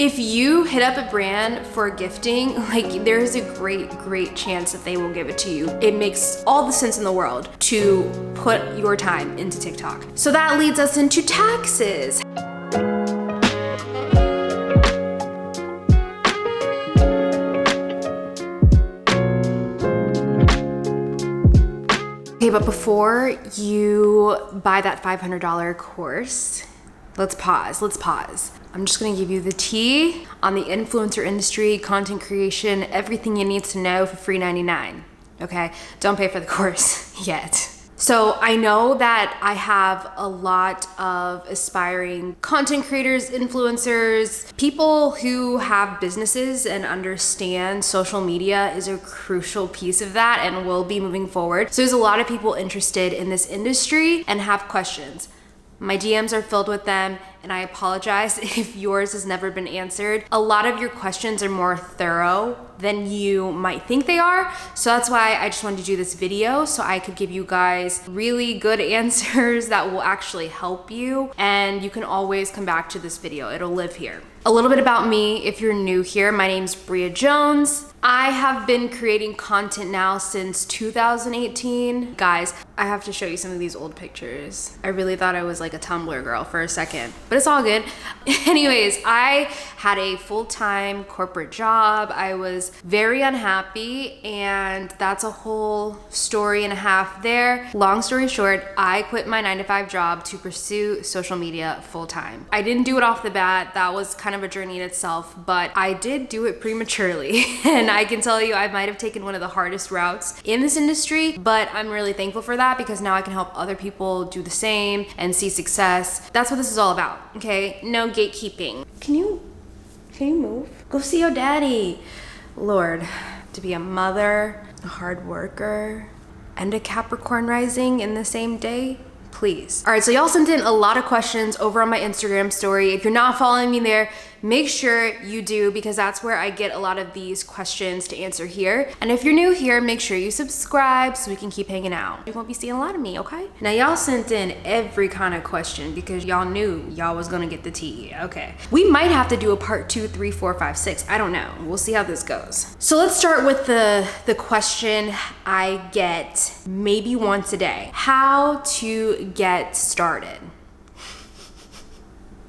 If you hit up a brand for gifting, like there's a great chance that they will give it to you. It makes all the sense in the world to put your time into TikTok. So that leads us into taxes. Okay, but before you buy that $500 course, let's pause. I'm just gonna give you the tea on the influencer industry, content creation, everything you need to know for free 99, okay? Don't pay for the course yet. So I know that I have a lot of aspiring content creators, influencers, people who have businesses and understand social media is a crucial piece of that and will be moving forward. So there's a lot of people interested in this industry and have questions. My DMs are filled with them, and I apologize if yours has never been answered. A lot of your questions are more thorough than you might think they are. So that's why I just wanted to do this video so I could give you guys really good answers that will actually help you. And you can always come back to this video, it'll live here. A little bit about me, if you're new here, my name's Bria Jones. I have been creating content now since 2018. Guys, I have to show you some of these old pictures. I really thought I was like a Tumblr girl for a second, but it's all good. Anyways, I had a full-time corporate job. I was very unhappy, and that's a whole story and a half there. Long story short, I quit my 9-to-5 job to pursue social media full-time. I didn't do it off the bat. That was kind of a journey in itself, but I did do it prematurely. And I can tell you, I might have taken one of the hardest routes in this industry, but I'm really thankful for that because now I can help other people do the same and see success. That's what this is all about, okay? No gatekeeping. Can you move? Go see your daddy. Lord, to be a mother, a hard worker, and a Capricorn rising in the same day, please. All right, so y'all sent in a lot of questions over on my Instagram story. If you're not following me there, make sure you do, because that's where I get a lot of these questions to answer here. And if you're new here, make sure you subscribe so we can keep hanging out. You won't be seeing a lot of me, okay? Now y'all sent in every kind of question because y'all knew y'all was gonna get the tea, okay? We might have to do a part 2, 3, 4, 5, 6. I don't know. We'll see how this goes. So let's start with the question I get maybe once a day. How to get started.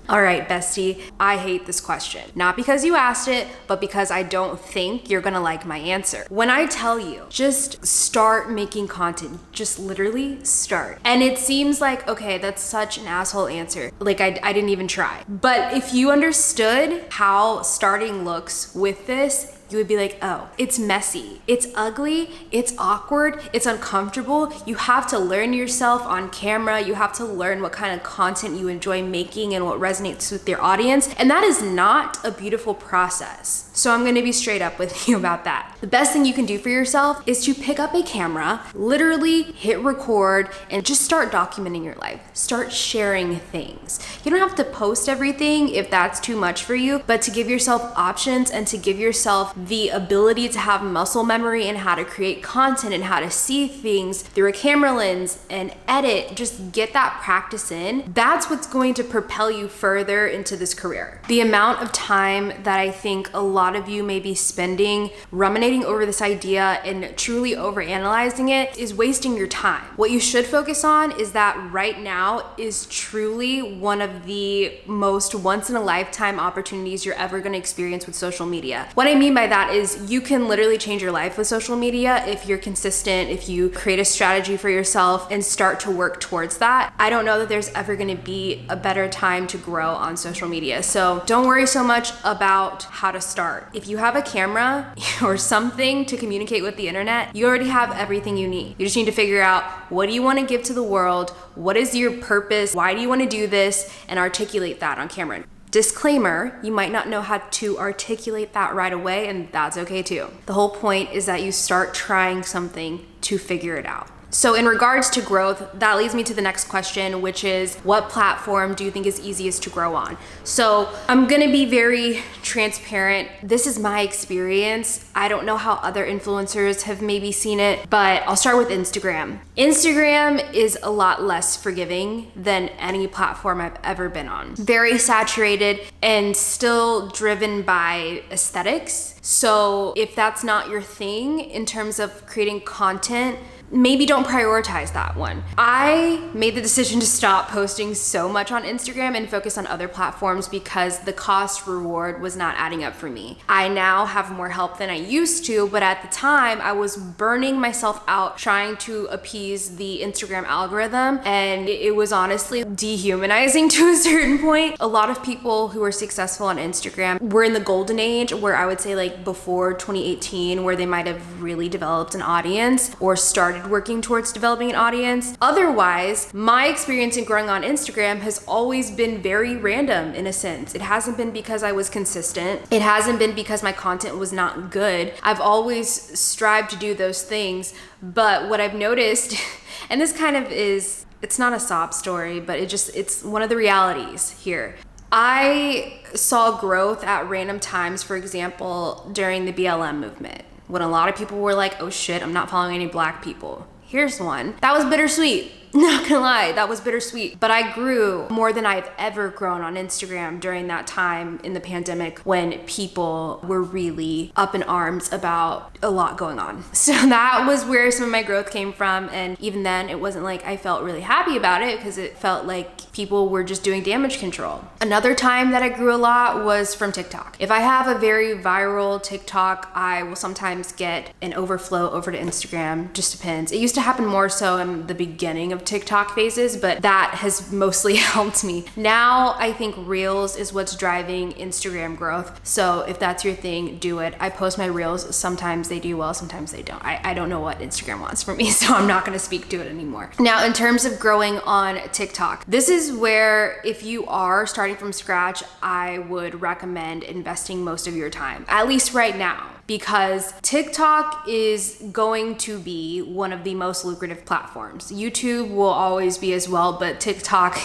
All right, bestie, I hate this question. Not because you asked it, but because I don't think you're gonna like my answer. When I tell you, just start making content, just literally start. And it seems like, okay, that's such an asshole answer. Like I didn't even try. But if you understood how starting looks with this, you would be like, oh, it's messy, it's ugly, it's awkward, it's uncomfortable. You have to learn yourself on camera. You have to learn what kind of content you enjoy making and what resonates with your audience. And that is not a beautiful process. So I'm gonna be straight up with you about that. The best thing you can do for yourself is to pick up a camera, literally hit record, and just start documenting your life. Start sharing things. You don't have to post everything if that's too much for you, but to give yourself options and to give yourself the ability to have muscle memory and how to create content and how to see things through a camera lens and edit, just get that practice in. That's what's going to propel you further into this career. The amount of time that I think a lot of you may be spending ruminating over this idea and truly overanalyzing it is wasting your time. What you should focus on is that right now is truly one of the most once in a lifetime opportunities you're ever gonna experience with social media. What I mean by that is you can literally change your life with social media if you're consistent, if you create a strategy for yourself and start to work towards that. I don't know that there's ever gonna be a better time to grow on social media. So don't worry so much about how to start. If you have a camera or something to communicate with the internet, you already have everything you need. You just need to figure out, what do you wanna give to the world? What is your purpose? Why do you wanna do this? And articulate that on camera. Disclaimer, you might not know how to articulate that right away, and that's okay too. The whole point is that you start trying something to figure it out. So in regards to growth, that leads me to the next question, which is what platform do you think is easiest to grow on? So I'm gonna be very transparent. This is my experience. I don't know how other influencers have maybe seen it, but I'll start with Instagram. Instagram is a lot less forgiving than any platform I've ever been on. Very saturated and still driven by aesthetics. So if that's not your thing in terms of creating content, maybe don't prioritize that one. I made the decision to stop posting so much on Instagram and focus on other platforms because the cost reward was not adding up for me. I now have more help than I used to, but at the time I was burning myself out trying to appease the Instagram algorithm, and it was honestly dehumanizing to a certain point. A lot of people who are successful on Instagram were in the golden age, where I would say like before 2018, where they might have really developed an audience or started working towards developing an audience. Otherwise, my experience in growing on Instagram has always been very random in a sense. It hasn't been because I was consistent. It hasn't been because my content was not good. I've always strived to do those things, but what I've noticed, and this kind of is, it's not a sob story, but it's one of the realities here. I saw growth at random times, for example, during the BLM movement, when a lot of people were like, oh shit, I'm not following any black people. Here's one. That was bittersweet. Not gonna lie, that was bittersweet. But I grew more than I've ever grown on Instagram during that time in the pandemic when people were really up in arms about a lot going on. So that was where some of my growth came from. And even then, it wasn't like I felt really happy about it because it felt like people were just doing damage control. Another time that I grew a lot was from TikTok. If I have a very viral TikTok, I will sometimes get an overflow over to Instagram. Just depends. It used to happen more so in the beginning of TikTok phases, but that has mostly helped me. Now I think Reels is what's driving Instagram growth. So if that's your thing, do it. I post my Reels. Sometimes they do well, sometimes they don't. I don't know what Instagram wants from me, so I'm not gonna speak to it anymore. Now, in terms of growing on TikTok, this is where if you are starting from scratch, I would recommend investing most of your time, at least right now, because TikTok is going to be one of the most lucrative platforms. YouTube will always be as well, but TikTok,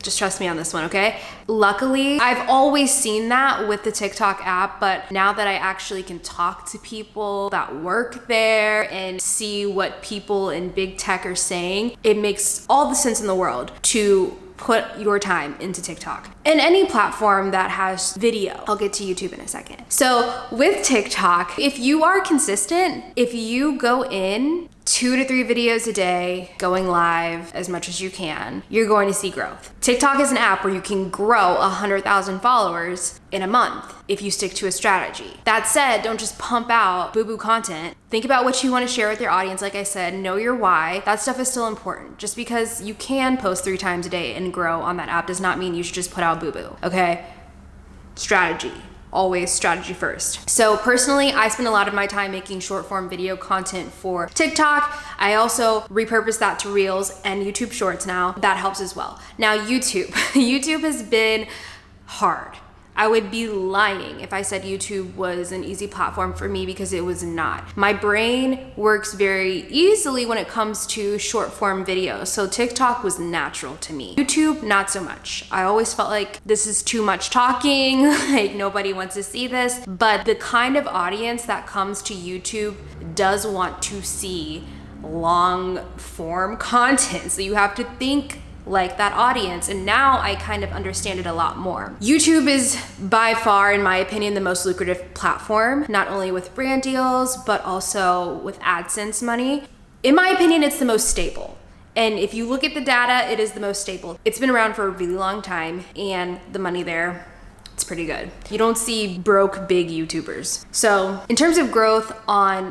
just trust me on this one, okay? Luckily, I've always seen that with the TikTok app, but now that I actually can talk to people that work there and see what people in big tech are saying, it makes all the sense in the world to put your time into TikTok and any platform that has video. I'll get to YouTube in a second. So with TikTok, if you are consistent, if you go in 2 to 3 videos a day, going live as much as you can, you're going to see growth. TikTok is an app where you can grow 100,000 followers in a month if you stick to a strategy. That said, don't just pump out boo-boo content. Think about what you want to share with your audience. Like I said, know your why. That stuff is still important. Just because you can post 3 times a day and grow on that app does not mean you should just put out boo-boo, okay? Strategy. Always strategy first. So personally, I spend a lot of my time making short form video content for TikTok. I also repurpose that to Reels and YouTube Shorts now. That helps as well. Now YouTube. YouTube has been hard. I would be lying if I said YouTube was an easy platform for me, because it was not. My brain works very easily when it comes to short form videos. So TikTok was natural to me. YouTube, not so much. I always felt like this is too much talking, like nobody wants to see this. But the kind of audience that comes to YouTube does want to see long form content. So you have to think like that audience, and now I kind of understand it a lot more. YouTube is by far, in my opinion, the most lucrative platform, not only with brand deals, but also with AdSense money. In my opinion, it's the most stable. And if you look at the data, it is the most stable. It's been around for a really long time, and the money there, it's pretty good. You don't see broke big YouTubers. So in terms of growth on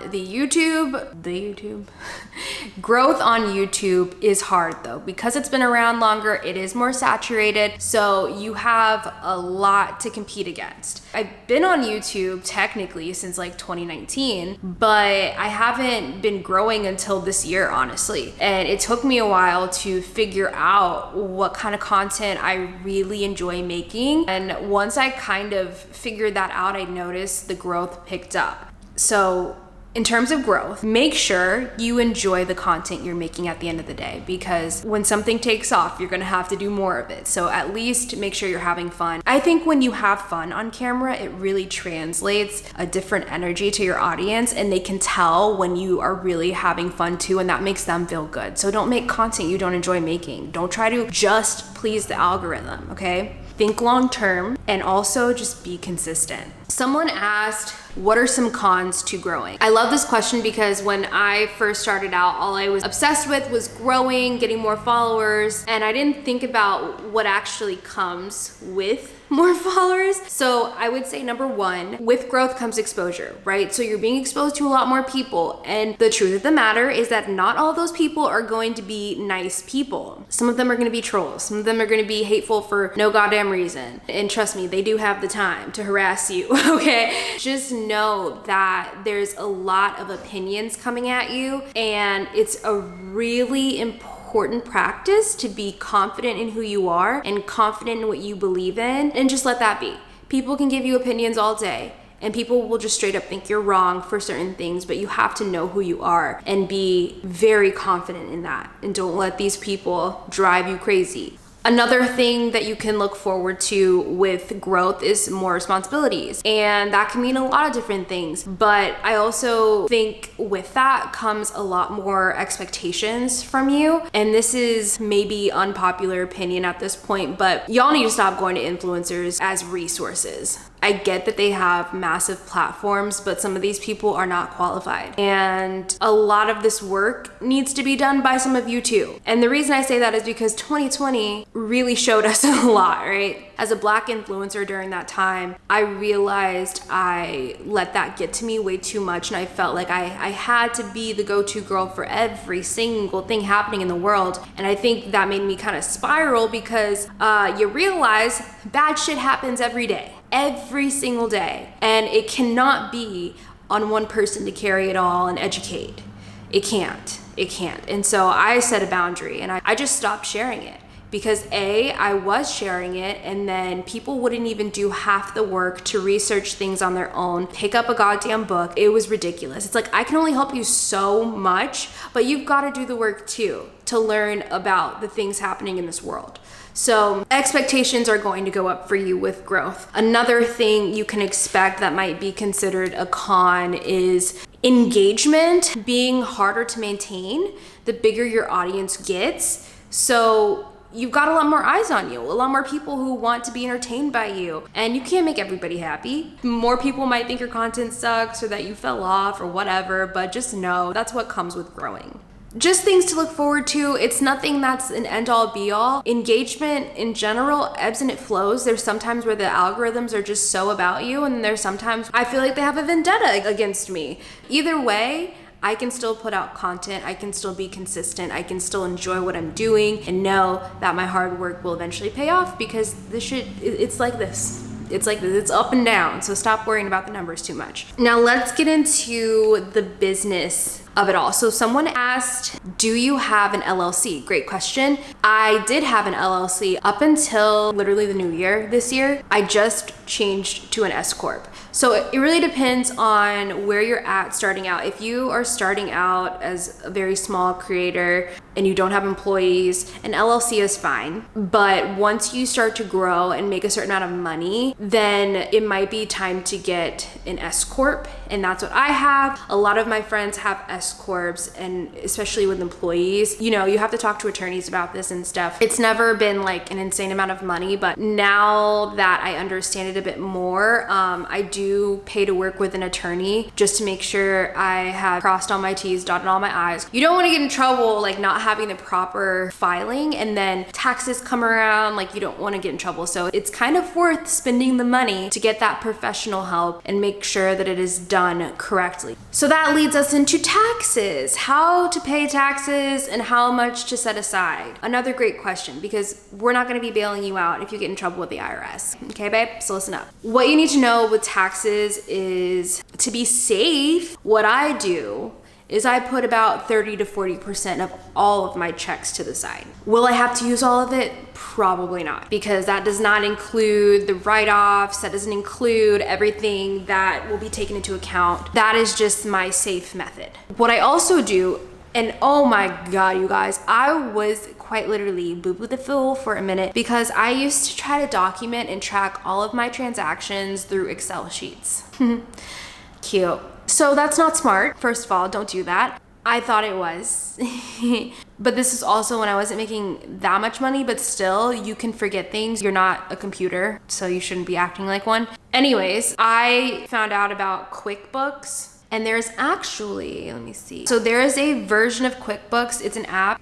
growth on YouTube is hard though, because it's been around longer, it is more saturated. So you have a lot to compete against. I've been on YouTube technically since like 2019, but I haven't been growing until this year, honestly. And it took me a while to figure out what kind of content I really enjoy making. And once I kind of figured that out, I noticed the growth picked up. So In terms of growth, make sure you enjoy the content you're making at the end of the day, because when something takes off, you're gonna have to do more of it. So at least make sure you're having fun. I think when you have fun on camera, it really translates a different energy to your audience, and they can tell when you are really having fun too, and that makes them feel good. So don't make content you don't enjoy making. Don't try to just please the algorithm, okay? Think long term, and also just be consistent. Someone asked, what are some cons to growing? I love this question because when I first started out, all I was obsessed with was growing, getting more followers, and I didn't think about what actually comes with more followers. So I would say number one, with growth comes exposure, right? So you're being exposed to a lot more people. And the truth of the matter is that not all those people are going to be nice people. Some of them are gonna be trolls. Some of them are gonna be hateful for no goddamn reason. And trust me, they do have the time to harass you, okay? Just know that there's a lot of opinions coming at you, and it's a really important practice to be confident in who you are and confident in what you believe in, and just let that be. People can give you opinions all day, and people will just straight up think you're wrong for certain things, but you have to know who you are and be very confident in that, and don't let these people drive you crazy. Another thing that you can look forward to with growth is more responsibilities. And that can mean a lot of different things. But I also think with that comes a lot more expectations from you. And this is maybe unpopular opinion at this point, but y'all need to stop going to influencers as resources. I get that they have massive platforms, but some of these people are not qualified. And a lot of this work needs to be done by some of you too. And the reason I say that is because 2020 really showed us a lot, right? As a Black influencer during that time, I realized I let that get to me way too much, and I felt like I had to be the go-to girl for every single thing happening in the world. And I think that made me kind of spiral, because you realize bad shit happens every day. Every single day. And it cannot be on one person to carry it all and educate. It can't. And so I set a boundary, and I just stopped sharing it. Because I was sharing it, and then people wouldn't even do half the work to research things on their own, pick up a goddamn book. It was ridiculous. It's like, I can only help you so much, but you've got to do the work too to learn about the things happening in this world. So expectations are going to go up for you with growth. Another thing you can expect that might be considered a con is engagement being harder to maintain the bigger your audience gets. So you've got a lot more eyes on you, a lot more people who want to be entertained by you, and you can't make everybody happy. More people might think your content sucks or that you fell off or whatever, but just know that's what comes with growing. Just things to look forward to. It's nothing that's an end-all be-all. Engagement in general ebbs and it flows. There's sometimes where the algorithms are just so about you, and there's sometimes I feel like they have a vendetta against me. Either way, I can still put out content, I can still be consistent, I can still enjoy what I'm doing, and know that my hard work will eventually pay off, because this shit, it's like this. It's up and down, so stop worrying about the numbers too much. Now let's get into the business of it all. So someone asked, do you have an LLC? Great question. I did have an LLC up until literally the new year this year. I just changed to an S Corp. So it really depends on where you're at starting out. If you are starting out as a very small creator and you don't have employees, an LLC is fine. But once you start to grow and make a certain amount of money, then it might be time to get an S Corp. And that's what I have. A lot of my friends have S Corps, and especially with employees, you know, you have to talk to attorneys about this and stuff. It's never been like an insane amount of money, but now that I understand it a bit more, I do pay to work with an attorney just to make sure I have crossed all my T's, dotted all my I's. You don't want to get in trouble like not having the proper filing, and then taxes come around, like you don't want to get in trouble. So it's kind of worth spending the money to get that professional help and make sure that it is done correctly. So that leads us into taxes, how to pay taxes and how much to set aside. Another great question, because we're not going to be bailing you out if you get in trouble with the IRS. Okay, babe? So listen up. What you need to know with taxes is to be safe. What I do is I put about 30 to 40% of all of my checks to the side. Will I have to use all of it? Probably not, because that does not include the write-offs, that doesn't include everything that will be taken into account. That is just my safe method. What I also do, and oh my God, you guys, I was quite literally boo-boo the fool for a minute because I used to try to document and track all of my transactions through Excel sheets. Cute. So that's not smart. First of all, don't do that. I thought it was. But this is also when I wasn't making that much money, but still, you can forget things. You're not a computer, so you shouldn't be acting like one. Anyways, I found out about QuickBooks, and there's actually, let me see. So there is a version of QuickBooks. It's an app.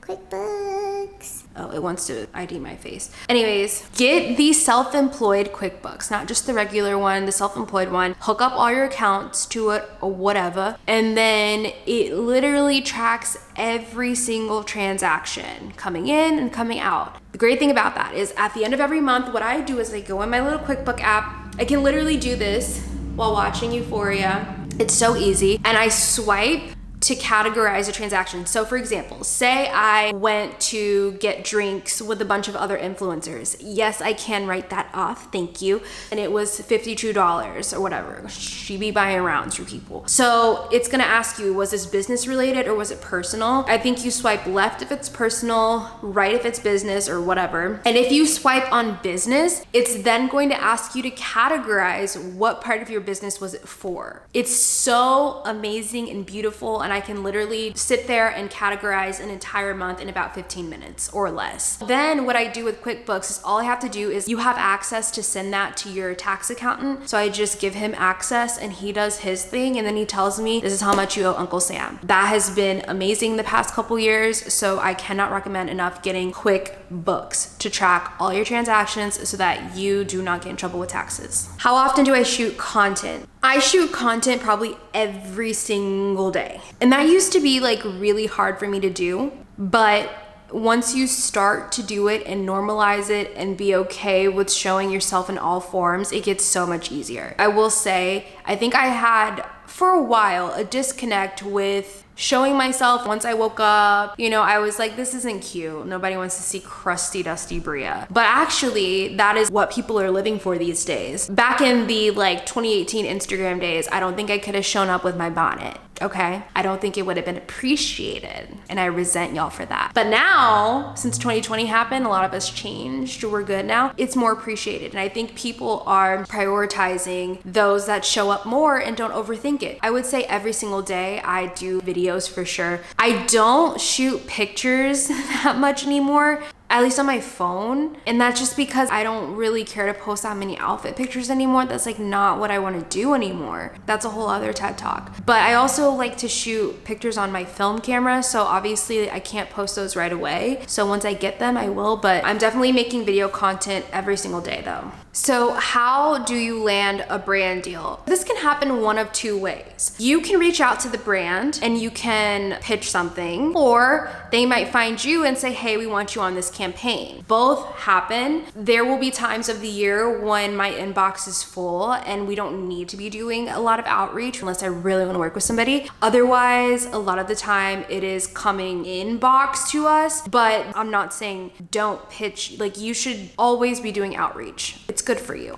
QuickBooks. Oh, it wants to ID my face. Anyways, get the self-employed QuickBooks, not just the regular one, the self-employed one. Hook up all your accounts to it or whatever. And then it literally tracks every single transaction coming in and coming out. The great thing about that is at the end of every month, what I do is I go in my little QuickBook app. I can literally do this while watching Euphoria. It's so easy. And I swipe to categorize a transaction. So for example, say I went to get drinks with a bunch of other influencers. Yes, I can write that off, thank you. And it was $52 or whatever. She be buying rounds for people. So it's gonna ask you, was this business related or was it personal? I think you swipe left if it's personal, right if it's business or whatever. And if you swipe on business, it's then going to ask you to categorize what part of your business was it for. It's so amazing and beautiful, and I can literally sit there and categorize an entire month in about 15 minutes or less. Then what I do with QuickBooks is all I have to do is you have access to send that to your tax accountant. So I just give him access and he does his thing, and then he tells me this is how much you owe Uncle Sam. That has been amazing the past couple years, so I cannot recommend enough getting QuickBooks to track all your transactions so that you do not get in trouble with taxes. How often do I shoot content? I shoot content probably every single day. And that used to be like really hard for me to do, but once you start to do it and normalize it and be okay with showing yourself in all forms, it gets so much easier. I will say, I think I had for a while a disconnect with showing myself. Once I woke up, you know, I was like, this isn't cute. Nobody wants to see crusty, dusty Bria. But actually, that is what people are living for these days. Back in the like 2018 Instagram days, I don't think I could have shown up with my bonnet. Okay, I don't think it would have been appreciated, and I resent y'all for that. But now, since 2020 happened, a lot of us changed, we're good now, it's more appreciated. And I think people are prioritizing those that show up more and don't overthink it. I would say every single day I do videos for sure. I don't shoot pictures that much anymore, at least on my phone. And that's just because I don't really care to post that many outfit pictures anymore. That's like not what I want to do anymore. That's a whole other TED talk. But I also like to shoot pictures on my film camera. So obviously I can't post those right away. So once I get them, I will, but I'm definitely making video content every single day though. So how do you land a brand deal? This can happen one of two ways. You can reach out to the brand and you can pitch something, or they might find you and say, hey, we want you on this campaign. Both happen. There will be times of the year when my inbox is full and we don't need to be doing a lot of outreach unless I really want to work with somebody. Otherwise, a lot of the time it is coming inbox to us, but I'm not saying don't pitch. Like, you should always be doing outreach. It's good for you.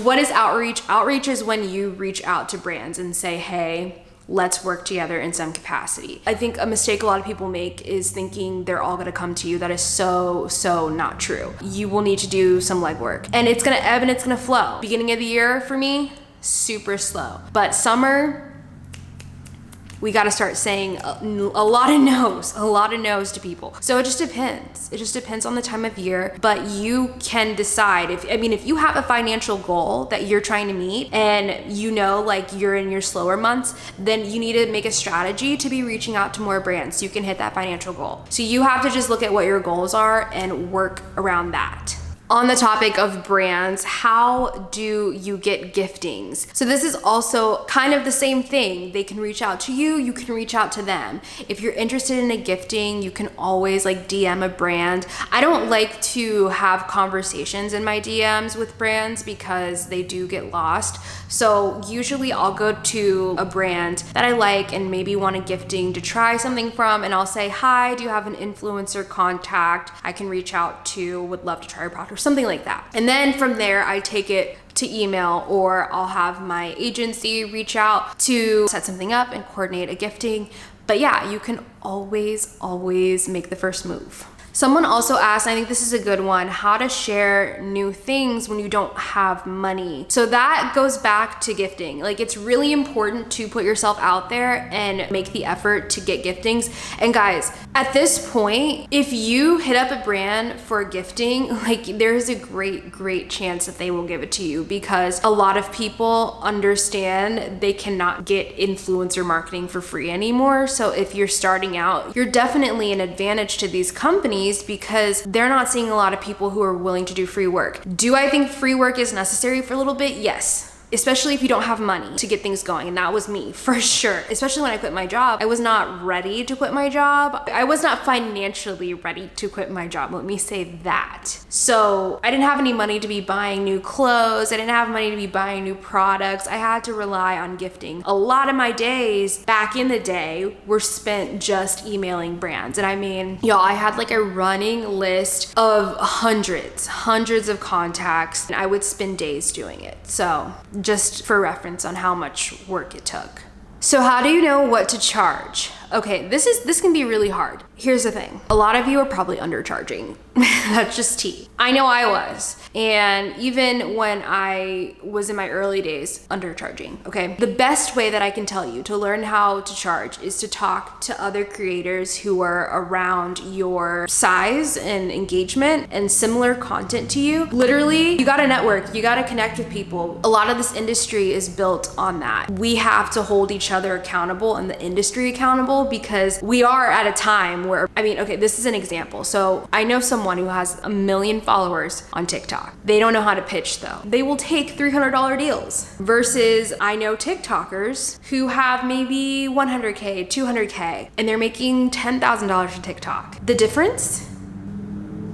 What is outreach? Outreach is when you reach out to brands and say, hey, let's work together in some capacity. I think a mistake a lot of people make is thinking they're all gonna come to you. That is so not true. You will need to do some legwork, and it's gonna ebb and it's gonna flow. Beginning of the year for me, super slow. But summer, we gotta start saying a lot of no's to people. So it just depends. It just depends on the time of year, but you can decide. If you have a financial goal that you're trying to meet and you know, like, you're in your slower months, then you need to make a strategy to be reaching out to more brands so you can hit that financial goal. So you have to just look at what your goals are and work around that. On the topic of brands, how do you get giftings? So this is also kind of the same thing. They can reach out to you, you can reach out to them. If you're interested in a gifting, you can always like DM a brand. I don't like to have conversations in my DMs with brands because they do get lost. So usually I'll go to a brand that I like and maybe want a gifting to try something from, and I'll say, hi, do you have an influencer contact I can reach out to, would love to try your product, or something like that. And then from there, I take it to email, or I'll have my agency reach out to set something up and coordinate a gifting. But yeah, you can always make the first move. Someone also asked, I think this is a good one, how to share new things when you don't have money. So that goes back to gifting. Like, it's really important to put yourself out there and make the effort to get giftings. And guys, at this point, if you hit up a brand for gifting, like, there's a great chance that they will give it to you, because a lot of people understand they cannot get influencer marketing for free anymore. So if you're starting out, you're definitely an advantage to these companies, because they're not seeing a lot of people who are willing to do free work. Do I think free work is necessary for a little bit? Yes. Especially if you don't have money to get things going. And that was me for sure. Especially when I quit my job. I was not ready to quit my job. I was not financially ready to quit my job. Let me say that. So I didn't have any money to be buying new clothes. I didn't have money to be buying new products. I had to rely on gifting. A lot of my days back in the day were spent just emailing brands. And I mean, y'all, I had like a running list of hundreds of contacts, and I would spend days doing it. So just for reference on how much work it took. So how do you know what to charge? Okay, this can be really hard. Here's the thing. A lot of you are probably undercharging. That's just tea. I know I was. And even when I was in my early days, undercharging, okay? The best way that I can tell you to learn how to charge is to talk to other creators who are around your size and engagement and similar content to you. Literally, you gotta network, you gotta connect with people. A lot of this industry is built on that. We have to hold each other accountable and the industry accountable, because we are at a time where, I mean, okay, this is an example. So I know someone who has 1 million followers on TikTok. They don't know how to pitch though. They will take $300 deals, versus I know TikTokers who have maybe 100K, 200K, and they're making $10,000 from TikTok. The difference?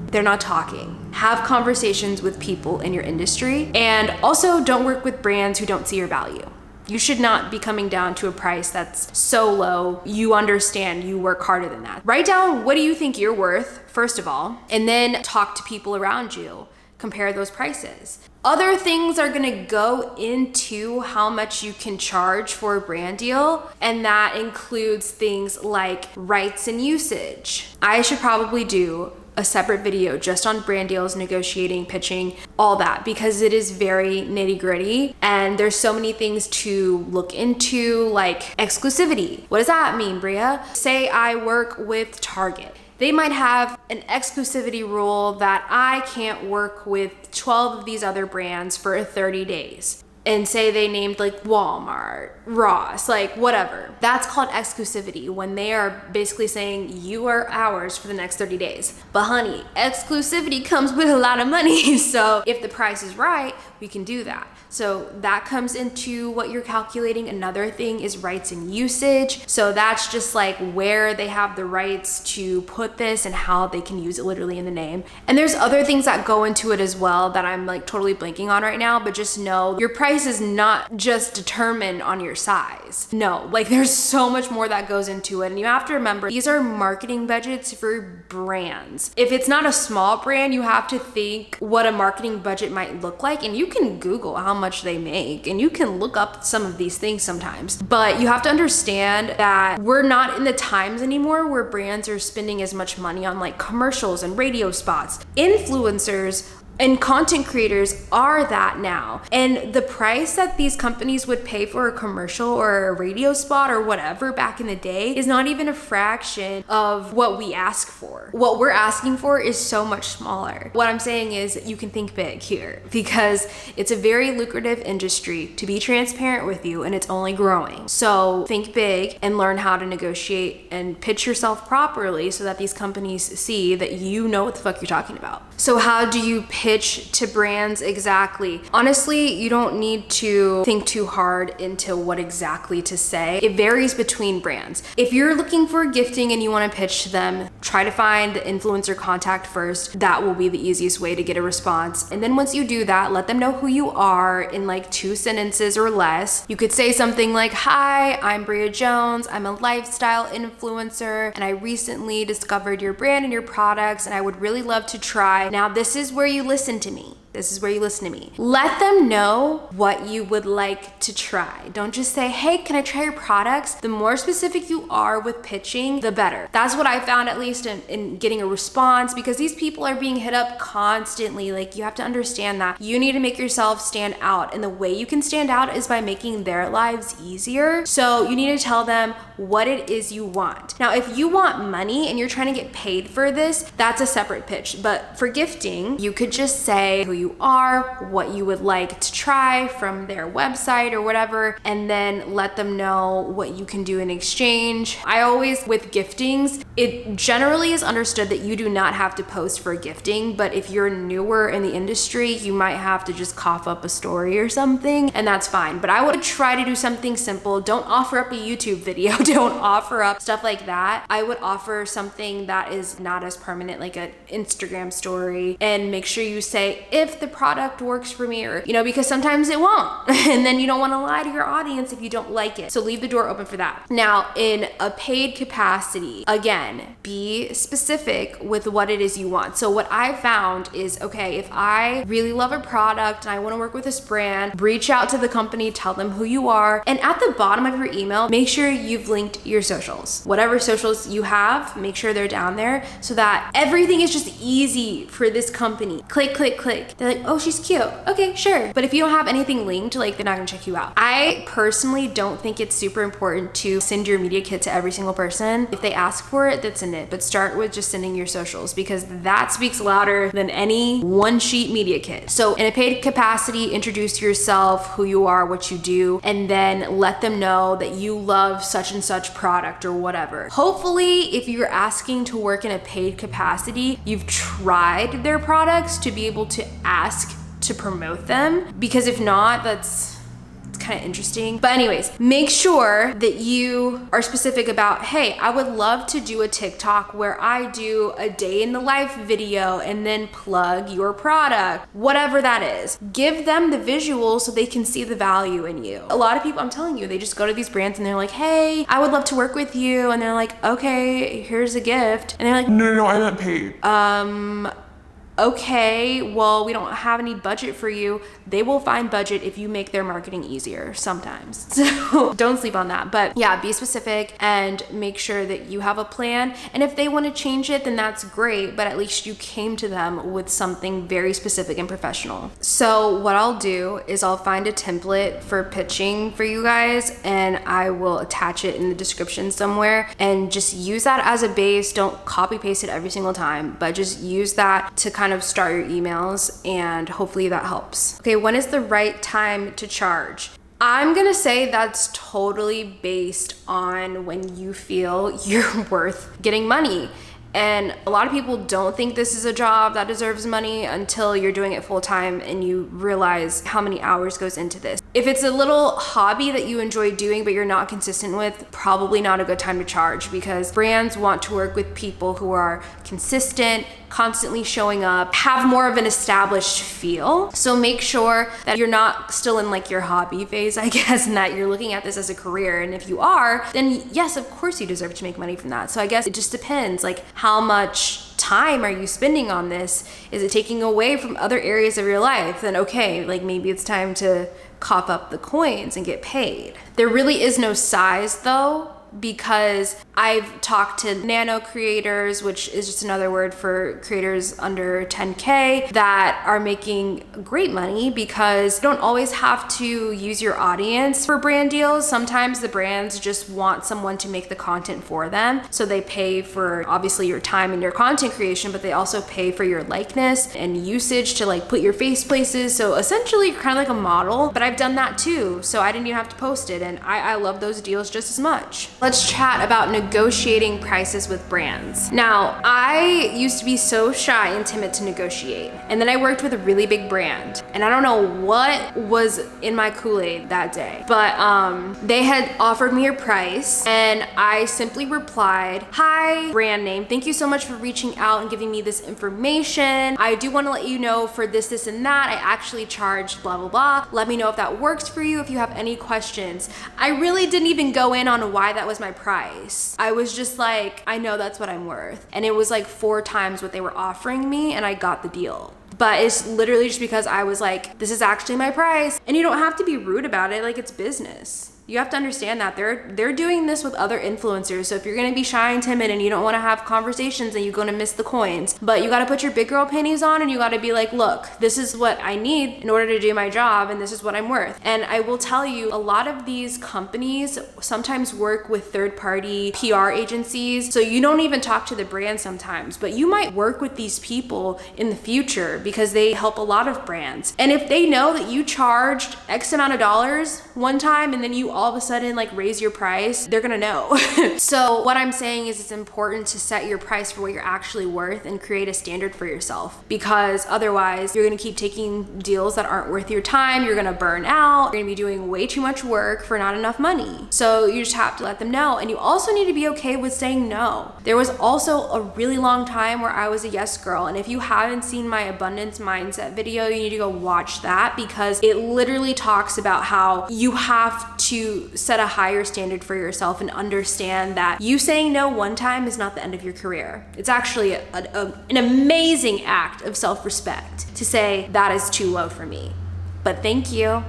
They're not talking. Have conversations with people in your industry, and also don't work with brands who don't see your value. You should not be coming down to a price that's so low. You understand you work harder than that. Write down, what do you think you're worth, first of all, and then talk to people around you. Compare those prices. Other things are gonna go into how much you can charge for a brand deal, and that includes things like rights and usage. I should probably do a separate video just on brand deals, negotiating, pitching, all that, because it is very nitty-gritty and there's so many things to look into, like exclusivity. What does that mean, Bria? Say I work with Target. They might have an exclusivity rule that I can't work with 12 of these other brands for 30 days. And say they named like Walmart, Ross, like whatever. That's called exclusivity, when they are basically saying you are ours for the next 30 days. But honey, exclusivity comes with a lot of money. So if the price is right, we can do that. So that comes into what you're calculating. Another thing is rights and usage. So that's just like where they have the rights to put this and how they can use it literally in the name. And there's other things that go into it as well that I'm like totally blanking on right now, but just know your price is not just determined on your size. No, like there's so much more that goes into it. And you have to remember, these are marketing budgets for brands. If it's not a small brand, you have to think what a marketing budget might look like. And you can Google how much they make, and you can look up some of these things sometimes. But you have to understand that we're not in the times anymore where brands are spending as much money on like commercials and radio spots. Influencers and content creators are that now. And the price that these companies would pay for a commercial or a radio spot or whatever back in the day is not even a fraction of what we ask for. What we're asking for is so much smaller. What I'm saying is you can think big here, because it's a very lucrative industry, to be transparent with you, and it's only growing. So think big and learn how to negotiate and pitch yourself properly so that these companies see that you know what the fuck you're talking about. So how do you pitch pitch to brands exactly. Honestly, you don't need to think too hard into what exactly to say. It varies between brands. If you're looking for gifting and you want to pitch to them, try to find the influencer contact first. That will be the easiest way to get a response. And then once you do that, let them know who you are in like 2 sentences or less. You could say something like, "Hi, I'm Bria Jones. I'm a lifestyle influencer and I recently discovered your brand and your products and I would really love to try. Now this is where you listen to me. This is where you listen to me." Let them know what you would like to try. Don't just say, "Hey, can I try your products?" The more specific you are with pitching, the better. That's what I found, at least in getting a response, because these people are being hit up constantly. Like, you have to understand that you need to make yourself stand out. And the way you can stand out is by making their lives easier. So you need to tell them what it is you want. Now, if you want money and you're trying to get paid for this, that's a separate pitch. But for gifting, you could just say who you are, what you would like to try from their website or whatever, and then let them know what you can do in exchange. I always, with giftings, it generally is understood that you do not have to post for a gifting, but if you're newer in the industry, you might have to just cough up a story or something, and that's fine. But I would try to do something simple. Don't offer up a YouTube video. Don't offer up stuff like that. I would offer something that is not as permanent, like an Instagram story, and make sure you say, "If the product works for me," or, because sometimes it won't. And then you don't want to lie to your audience if you don't like it. So leave the door open for that. Now, in a paid capacity, again, be specific with what it is you want. So what I found is, okay, if I really love a product and I want to work with this brand, reach out to the company, tell them who you are. And at the bottom of your email, make sure you've linked your socials. Whatever socials you have, make sure they're down there so that everything is just easy for this company. Click, click, click. They're like, "Oh, she's cute. Okay, sure." But if you don't have anything linked, like, they're not gonna check you out. I personally don't think it's super important to send your media kit to every single person. If they ask for it, then send it. But start with just sending your socials, because that speaks louder than any one-sheet media kit. So in a paid capacity, introduce yourself, who you are, what you do, and then let them know that you love such and such product or whatever. Hopefully, if you're asking to work in a paid capacity, you've tried their products to be able to ask to promote them, because if not, it's kind of interesting. But anyways, make sure that you are specific about, "Hey, I would love to do a TikTok where I do a day in the life video and then plug your product," whatever that is. Give them the visual so they can see the value in you. A lot of people, I'm telling you, they just go to these brands and they're like, "Hey, I would love to work with you," and they're like, "Okay, here's a gift," and they're like, No, I meant paid. Okay, well, we don't have any budget for you. They will find budget if you make their marketing easier sometimes. So don't sleep on that. But yeah, be specific and make sure that you have a plan. And if they want to change it, then that's great. But at least you came to them with something very specific and professional. So what I'll do is I'll find a template for pitching for you guys, and I will attach it in the description somewhere, and just use that as a base. Don't copy paste it every single time, but just use that to kind of start your emails, and hopefully that helps. Okay, when is the right time to charge? I'm gonna say that's totally based on when you feel you're worth getting money. And a lot of people don't think this is a job that deserves money until you're doing it full time and you realize how many hours goes into this. If it's a little hobby that you enjoy doing but you're not consistent with, probably not a good time to charge, because brands want to work with people who are consistent, constantly showing up, have more of an established feel. So make sure that you're not still in like your hobby phase, I guess, and that you're looking at this as a career. And if you are, then yes, of course you deserve to make money from that. So I guess it just depends, like, how much time are you spending on this? Is it taking away from other areas of your life? Then okay, like maybe it's time to cough up the coins and get paid. There really is no size though, because I've talked to nano creators, which is just another word for creators under 10K, that are making great money because you don't always have to use your audience for brand deals. Sometimes the brands just want someone to make the content for them. So they pay for obviously your time and your content creation, but they also pay for your likeness and usage to like put your face places. So essentially you're kind of like a model, but I've done that too. So I didn't even have to post it, and I love those deals just as much. Let's chat about negotiating prices with brands. Now, I used to be so shy and timid to negotiate. And then I worked with a really big brand. And I don't know what was in my Kool-Aid that day, but they had offered me a price and I simply replied, "Hi, brand name. Thank you so much for reaching out and giving me this information. I do want to let you know for this, and that, I actually charged blah, blah, blah. Let me know if that works for you, if you have any questions." I really didn't even go in on why that was my price. I was just like, I know that's what I'm worth. And it was like 4 times what they were offering me and I got the deal. But it's literally just because I was like, this is actually my price. And you don't have to be rude about it, like it's business. You have to understand that they're doing this with other influencers. So if you're gonna be shy and timid and you don't wanna have conversations, and you're gonna miss the coins, but you gotta put your big girl panties on and you gotta be like, look, this is what I need in order to do my job and this is what I'm worth. And I will tell you, a lot of these companies sometimes work with third-party PR agencies. So you don't even talk to the brand sometimes, but you might work with these people in the future because they help a lot of brands. And if they know that you charged X amount of dollars one time and then you all of a sudden like raise your price, they're gonna know. So what I'm saying is it's important to set your price for what you're actually worth and create a standard for yourself, because otherwise you're gonna keep taking deals that aren't worth your time. You're gonna burn out. You're gonna be doing way too much work for not enough money. So you just have to let them know. And you also need to be okay with saying no. There was also a really long time where I was a yes girl. And if you haven't seen my abundance mindset video, you need to go watch that, because it literally talks about how you have to set a higher standard for yourself and understand that you saying no one time is not the end of your career. It's actually an amazing act of self-respect to say that is too low for me. But thank you.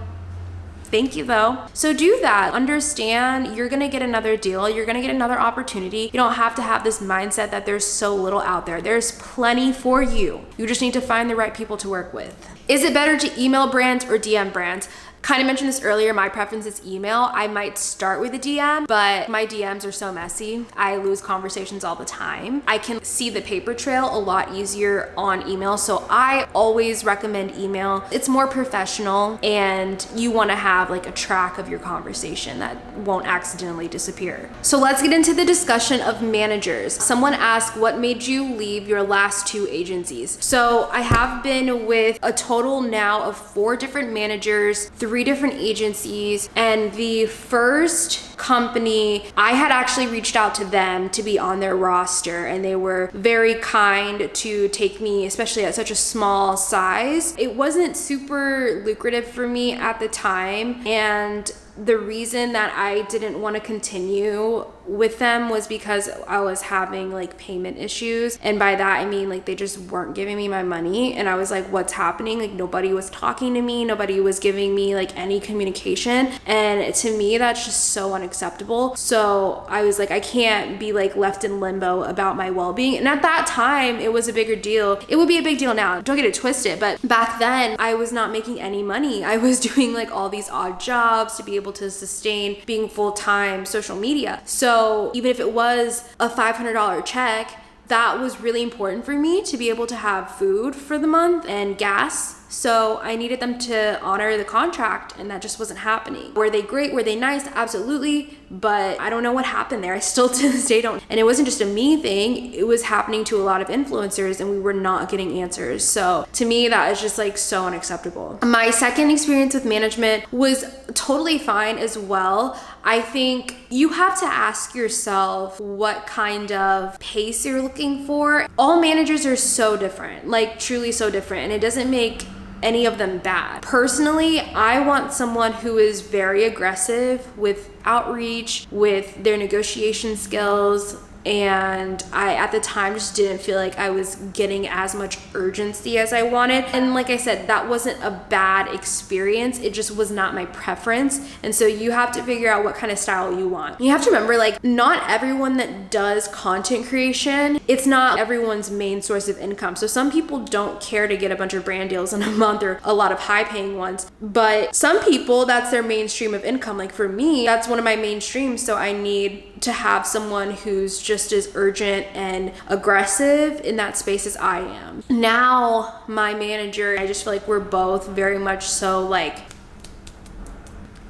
Thank you though. So do that. Understand you're gonna get another deal. You're gonna get another opportunity. You don't have to have this mindset that there's so little out there. There's plenty for you. You just need to find the right people to work with. Is it better to email brands or DM brands? Kind of mentioned this earlier, my preference is email. I might start with a DM, but my DMs are so messy. I lose conversations all the time. I can see the paper trail a lot easier on email, so I always recommend email. It's more professional and you wanna have like a track of your conversation that won't accidentally disappear. So let's get into the discussion of managers. Someone asked, what made you leave your last 2 agencies? So I have been with a total now of 4 different managers, 3 different agencies, and the first company, I had actually reached out to them to be on their roster, and they were very kind to take me, especially at such a small size. It wasn't super lucrative for me at the time, and the reason that I didn't want to continue with them was because I was having like payment issues. And by that, I mean like they just weren't giving me my money. And I was like, what's happening? Like nobody was talking to me. Nobody was giving me like any communication. And to me, that's just so unacceptable. So I was like, I can't be like left in limbo about my well-being. And at that time, it was a bigger deal. It would be a big deal now. Don't get it twisted. But back then, I was not making any money. I was doing like all these odd jobs to be able to sustain being full-time social media. So even if it was a $500 check, that was really important for me to be able to have food for the month and gas. So I needed them to honor the contract, and that just wasn't happening. Were they great? Were they nice? Absolutely. But I don't know what happened there. I still to this day don't. And it wasn't just a me thing. It was happening to a lot of influencers, and we were not getting answers. So to me, that is just like so unacceptable. My second experience with management was totally fine as well. I think you have to ask yourself what kind of pace you're looking for. All managers are so different, like truly so different, and it doesn't make any of them bad. Personally, I want someone who is very aggressive with outreach, with their negotiation skills, and I at the time just didn't feel like I was getting as much urgency as I wanted. And like I said, that wasn't a bad experience, it just was not my preference. And so you have to figure out what kind of style you want. You have to remember, like, not everyone that does content creation, it's not everyone's main source of income. So some people don't care to get a bunch of brand deals in a month or a lot of high paying ones, but some people, that's their mainstream of income. Like for me, that's one of my main streams. So I need to have someone who's just as urgent and aggressive in that space as I am. Now, my manager, I just feel like we're both very much so like,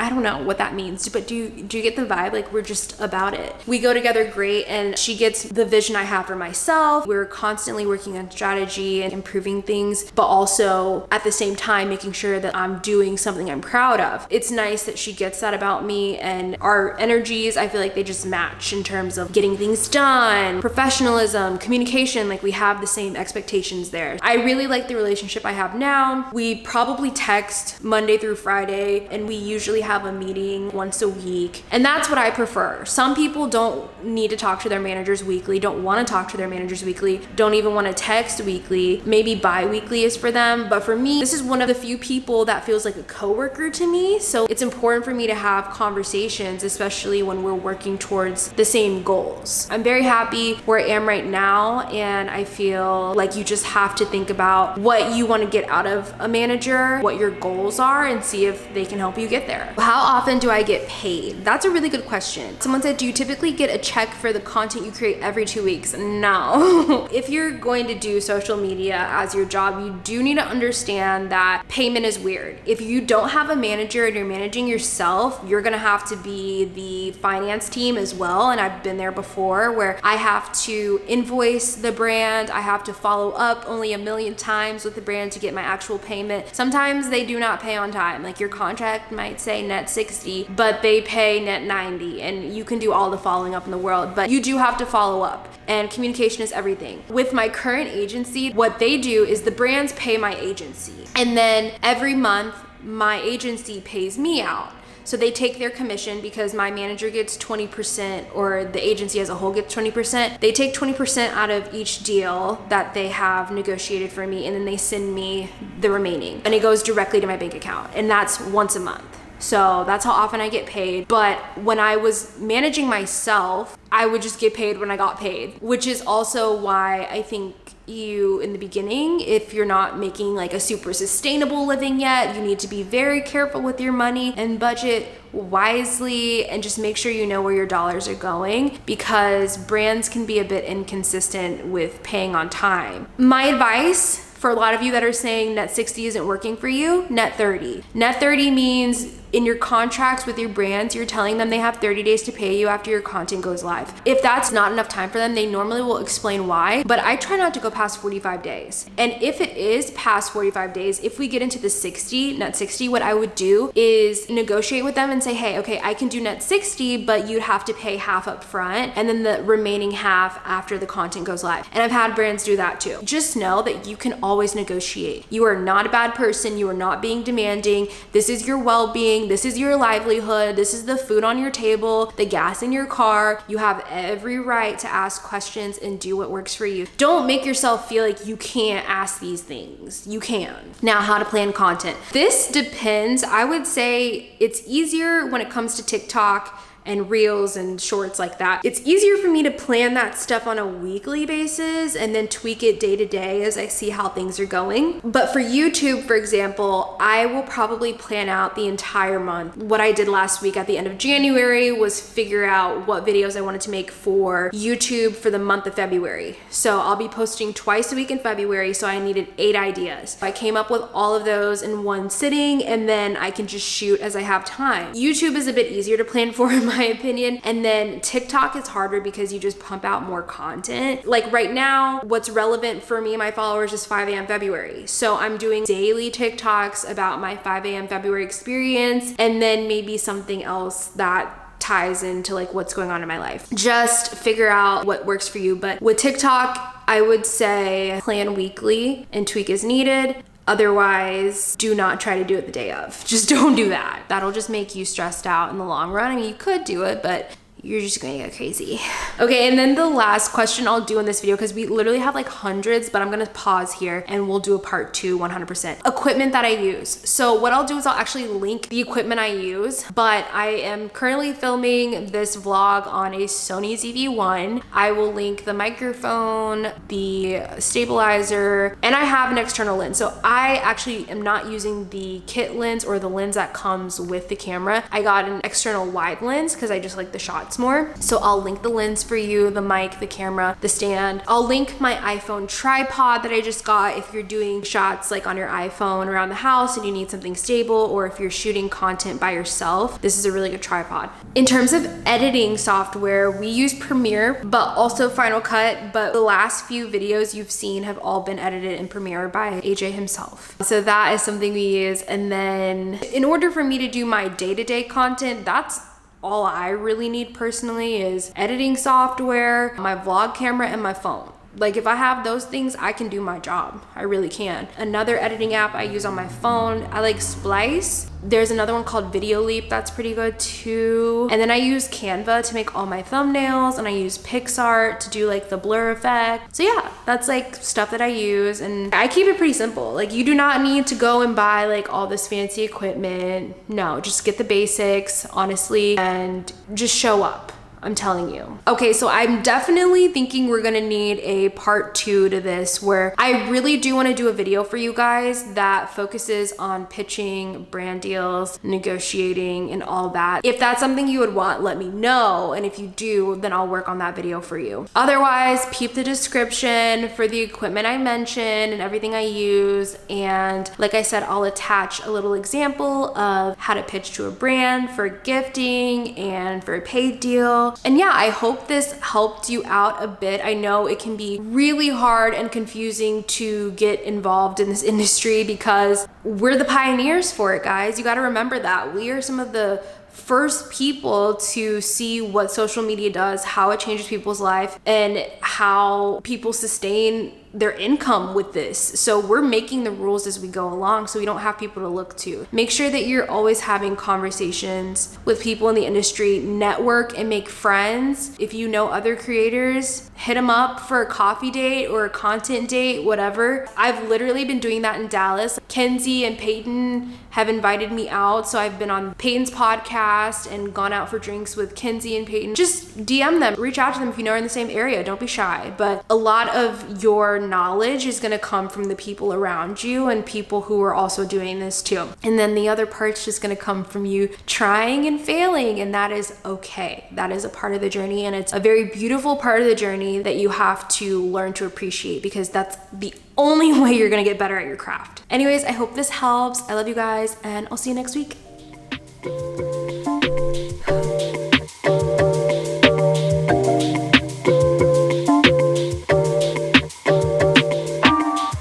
I don't know what that means, but do you get the vibe? Like, we're just about it. We go together great, and she gets the vision I have for myself. We're constantly working on strategy and improving things, but also at the same time making sure that I'm doing something I'm proud of. It's nice that she gets that about me, and our energies, I feel like they just match in terms of getting things done, professionalism, communication. Like, we have the same expectations there. I really like the relationship I have now. We probably text Monday through Friday, and we usually have a meeting once a week, and that's what I prefer. Some people don't need to talk to their managers weekly, don't want to talk to their managers weekly, don't even want to text weekly. Maybe bi-weekly is for them, but for me, this is one of the few people that feels like a coworker to me. So it's important for me to have conversations, especially when we're working towards the same goals. I'm very happy where I am right now, and I feel like you just have to think about what you want to get out of a manager, what your goals are, and see if they can help you get there. How often do I get paid? That's a really good question. Someone said, do you typically get a check for the content you create every 2 weeks? No. If you're going to do social media as your job, you do need to understand that payment is weird. If you don't have a manager and you're managing yourself, you're gonna have to be the finance team as well. And I've been there before, where I have to invoice the brand, I have to follow up only 1,000,000 times with the brand to get my actual payment. Sometimes they do not pay on time. Like, your contract might say net 60, but they pay net 90, and you can do all the following up in the world, but you do have to follow up, and communication is everything. With my current agency, what they do is the brands pay my agency, and then every month my agency pays me out. So they take their commission, because my manager gets 20%, or the agency as a whole gets 20%. They take 20% out of each deal that they have negotiated for me, and then they send me the remaining, and it goes directly to my bank account, and that's once a month. So that's how often I get paid. But when I was managing myself, I would just get paid when I got paid, which is also why I think you, in the beginning, if you're not making like a super sustainable living yet, you need to be very careful with your money and budget wisely, and just make sure you know where your dollars are going, because brands can be a bit inconsistent with paying on time. My advice for a lot of you that are saying net 60 isn't working for you, net 30. Net 30 means in your contracts with your brands, you're telling them they have 30 days to pay you after your content goes live. If that's not enough time for them, they normally will explain why, but I try not to go past 45 days. And if it is past 45 days, if we get into the 60, net 60, what I would do is negotiate with them and say, hey, okay, I can do net 60, but you'd have to pay half up front, and then the remaining half after the content goes live. And I've had brands do that too. Just know that you can always negotiate. You are not a bad person. You are not being demanding. This is your well-being. This is your livelihood. This is the food on your table, the gas in your car. You have every right to ask questions and do what works for you. Don't make yourself feel like you can't ask these things. You can. Now, how to plan content. This depends. I would say it's easier when it comes to TikTok and reels and shorts like that. It's easier for me to plan that stuff on a weekly basis and then tweak it day to day as I see how things are going. But for YouTube, for example, I will probably plan out the entire month. What I did last week at the end of January was figure out what videos I wanted to make for YouTube for the month of February. So I'll be posting twice a week in February, so I needed 8 ideas. I came up with all of those in one sitting, and then I can just shoot as I have time. YouTube is a bit easier to plan for, in my opinion. And then TikTok is harder because you just pump out more content. Like right now, what's relevant for me and my followers is 5 a.m. February. So I'm doing daily TikToks about my 5 a.m. February experience, and then maybe something else that ties into like what's going on in my life. Just figure out what works for you. But with TikTok, I would say plan weekly and tweak as needed. Otherwise, do not try to do it the day of. Just don't do that. That'll just make you stressed out in the long run. I mean, you could do it, but you're just gonna get crazy. Okay, and then the last question I'll do in this video, because we literally have like hundreds, but I'm gonna pause here and we'll do a part 2 100%. Equipment that I use. So what I'll do is I'll actually link the equipment I use, but I am currently filming this vlog on a Sony ZV-1. I will link the microphone, the stabilizer, and I have an external lens. So I actually am not using the kit lens or the lens that comes with the camera. I got an external wide lens because I just like the shot shots more. So I'll link the lens for you, the mic, the camera, the stand. I'll link my iPhone tripod that I just got if you're doing shots like on your iPhone around the house and you need something stable, or if you're shooting content by yourself, this is a really good tripod. In terms of editing software, we use Premiere, but also Final Cut, but the last few videos you've seen have all been edited in Premiere by AJ himself. So that is something we use. And then in order for me to do my day-to-day content, that's all I really need personally is editing software, my vlog camera, and my phone. Like if I have those things, I can do my job. I really can. Another editing app I use on my phone, I like Splice. There's another one called Video Leap that's pretty good too. And then I use Canva to make all my thumbnails, and I use PixArt to do like the blur effect. So yeah, that's like stuff that I use, and I keep it pretty simple. Like you do not need to go and buy like all this fancy equipment. No, just get the basics, honestly, and just show up. I'm telling you. Okay, so I'm definitely thinking we're gonna need a part 2 to this, where I really do wanna do a video for you guys that focuses on pitching, brand deals, negotiating, and all that. If that's something you would want, let me know. And if you do, then I'll work on that video for you. Otherwise, peep the description for the equipment I mentioned and everything I use. And like I said, I'll attach a little example of how to pitch to a brand for gifting and for a paid deal. And yeah, I hope this helped you out a bit. I know it can be really hard and confusing to get involved in this industry because we're the pioneers for it, guys. You got to remember that. We are some of the first people to see what social media does, how it changes people's life, and how people sustain their income with this. So we're making the rules as we go along, so we don't have people to look to. Make sure that you're always having conversations with people in the industry, network and make friends. If you know other creators, hit them up for a coffee date or a content date, whatever. I've literally been doing that in Dallas. Kenzie and Peyton have invited me out, so I've been on Peyton's podcast and gone out for drinks with Kenzie and Peyton. Just DM them, reach out to them if you know are in the same area. Don't be shy. But a lot of your knowledge is going to come from the people around you and people who are also doing this too. And then the other part's just going to come from you trying and failing, and that is okay. That is a part of the journey, and it's a very beautiful part of the journey that you have to learn to appreciate, because that's the only way you're going to get better at your craft. Anyways, I hope this helps. I love you guys, and I'll see you next week.